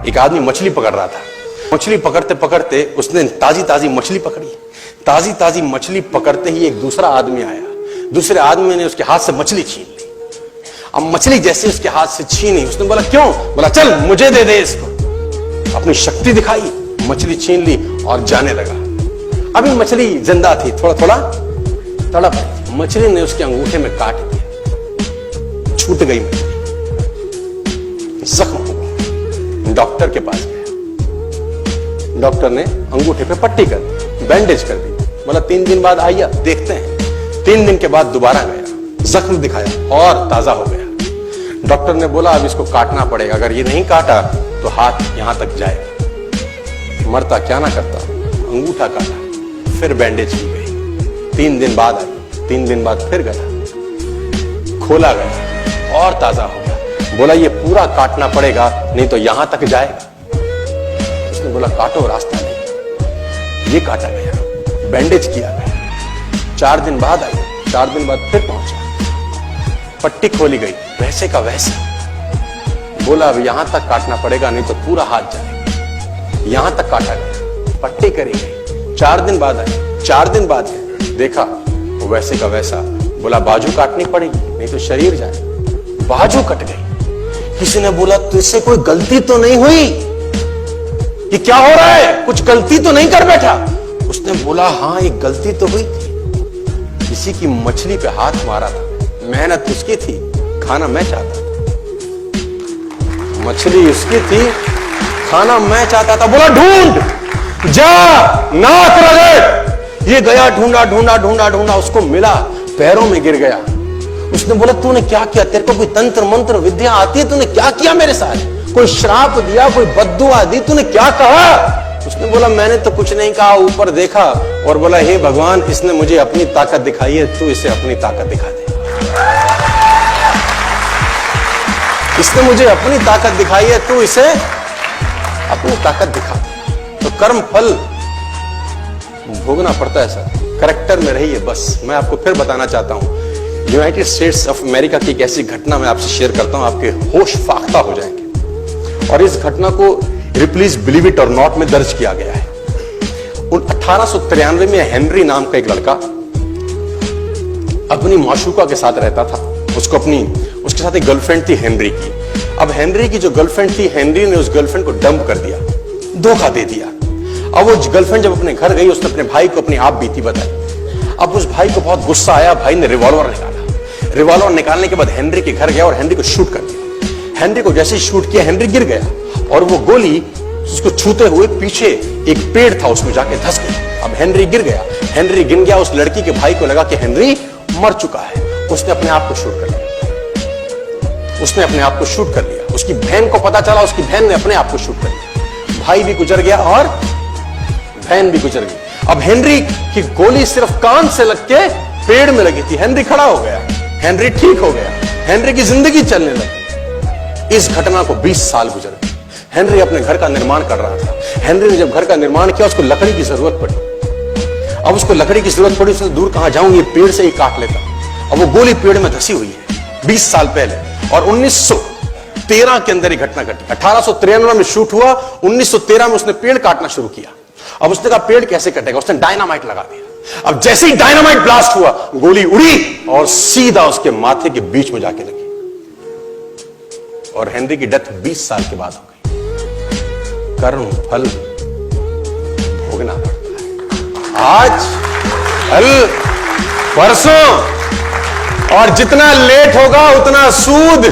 एक आदमी मछली पकड़ रहा था। मछली पकड़ते पकड़ते उसने ताजी ताजी मछली पकड़ी। ताजी ताजी मछली पकड़ते ही एक दूसरा आदमी आया। दूसरे आदमी ने उसके हाथ से मछली छीन ली। अब मछली जैसे उसके हाथ से छीनी, उसने बोला क्यों? बोला चल मुझे दे दे इसको। अपनी शक्ति दिखाई, मछली छीन ली और जाने लगा। अभी मछली जिंदा थी, थोड़ा थोड़ा तड़प रही। मछली ने उसके अंगूठे में काट दिया, छूट गई मछली, जख्म हुआ। डॉक्टर के पास गया। डॉक्टर ने अंगूठे पे पट्टी कर दी, बैंडेज कर दी। बोला 3 दिन बाद आइए देखते हैं। 3 दिन के बाद दोबारा गया, जख्म दिखाया और ताजा हो गया। डॉक्टर ने बोला अब इसको काटना पड़ेगा, अगर ये नहीं काटा तो हाथ यहां तक जाएगा। मरता क्या ना करता, अंगूठा काटा, फिर बैंडेज की गई। 3 दिन बाद आई, 3 दिन बाद फिर गया, खोला गया और ताजा हो गया। बोला ये पूरा काटना पड़ेगा नहीं तो यहां तक जाएगा। उसने बोला काटो, रास्ता नहीं। ये काटा गया, बैंडेज किया गया। 4 दिन बाद आई, 4 दिन बाद फिर पहुंचा, पट्टी खोली गई, वैसे का वैसा। बोला अब यहां तक काटना पड़ेगा नहीं तो पूरा हाथ जाएगा। यहां तक काटा गया, पट्टी करी गई। 4 दिन बाद आई, 4 दिन बाद देखा वैसे का वैसा। बोला बाजू काटनी पड़ेगी नहीं तो शरीर जाए। बाजू कट गई। किसी ने बोला तुझसे कोई गलती तो नहीं हुई? ये क्या हो रहा है? कुछ गलती तो नहीं कर बैठा? उसने बोला हाँ एक गलती तो हुई थी। किसी की मछली पे हाथ मारा था, मेहनत उसकी थी, खाना मैं चाहता था। मछली उसकी थी, खाना मैं चाहता था। बोला ढूंढ, जा, नाक रगड़। ये गया, ढूंढा ढूंढा ढूंढा ढूंढा, उसको मिला, पैरों में गिर गया। उसने बोला तूने क्या किया? तेरे को कोई तंत्र मंत्र विद्या आती है? तूने क्या किया मेरे साथ? कोई श्राप दिया, कोई बद्दुआ दी? तूने क्या कहा? उसने बोला मैंने तो कुछ नहीं कहा, ऊपर देखा और बोला हे भगवान इसने मुझे अपनी ताकत दिखाई है, तू इसे अपनी ताकत दिखा दे। इसने मुझे अपनी ताकत दिखाई है, तू इसे अपनी ताकत दिखा दे। तो कर्म फल भोगना पड़ता है सर, करेक्टर में रहिए बस। मैं आपको फिर बताना चाहता हूं, यूनाइटेड स्टेट्स ऑफ अमेरिका की एक ऐसी घटना मैं आपसे शेयर करता हूं, आपके होश फाख्ता हो जाएंगे। और इस घटना को प्लीज बिलीव इट और नॉट में दर्ज किया गया है। 1893 में हेनरी नाम का एक लड़का अपनी माशूका के साथ रहता था। उसके साथ एक गर्लफ्रेंड थी हेनरी की। अब हेनरी की जो गर्लफ्रेंड थी, हेनरी ने उस गर्लफ्रेंड को डंप कर दिया, धोखा दे दिया। अब वो गर्लफ्रेंड जब अपने घर गई, उसने अपने भाई को अपनी आप बीती बताई। अब उस भाई को बहुत गुस्सा आया, भाई ने रिवॉल्वर निकाला। रिवॉल्वर निकालने के बाद हेनरी के घर गया और हेनरी को शूट कर दिया। हेनरी को जैसे ही शूट किया, हेनरी गिर गया और वो गोली उसको छूते हुए पीछे एक पेड़ था उसमें जाके धंस गई। अब हेनरी गिर गया, हेनरी गिर गया। उस लड़की के भाई को लगा कि हेनरी मर चुका है। उसने अपने आप को शूट कर लिया। उसने अपने आप को शूट कर लिया। उसकी बहन को पता चला, उसकी बहन ने अपने आप को शूट कर लिया। भाई भी गुजर गया और बहन भी गुजर गई। अब हेनरी की गोली सिर्फ कान से लग के पेड़ में लगी थी। हेनरी खड़ा हो गया, हेनरी ठीक हो गया, हेनरी की जिंदगी चलने लगी। इस घटना को 20 साल गुजर गए। हेनरी अपने घर का निर्माण कर रहा था। हेनरी ने जब घर का निर्माण किया, उसको लकड़ी की जरूरत पड़ी। अब उसको लकड़ी की जरूरत पड़ी, उसने दूर कहां जाऊं, ये पेड़ से ही काट लेता। अब वो गोली पेड़ में धसी हुई है 20 साल पहले। और 1913 के अंदर ये घटना घटी। 1893 में शूट हुआ, 1913 में उसने पेड़ काटना शुरू किया। अब उसने कहा पेड़ कैसे कटेगा, उसने डायनामाइट लगा दिया। अब जैसे ही डायनामाइट ब्लास्ट हुआ, गोली उड़ी और सीधा उसके माथे के बीच में जाके लगी और हेनरी की डेथ 20 साल के बाद हो गई। कर्म फल भोगना पड़ता है, आज कल परसों, और जितना लेट होगा उतना सूद।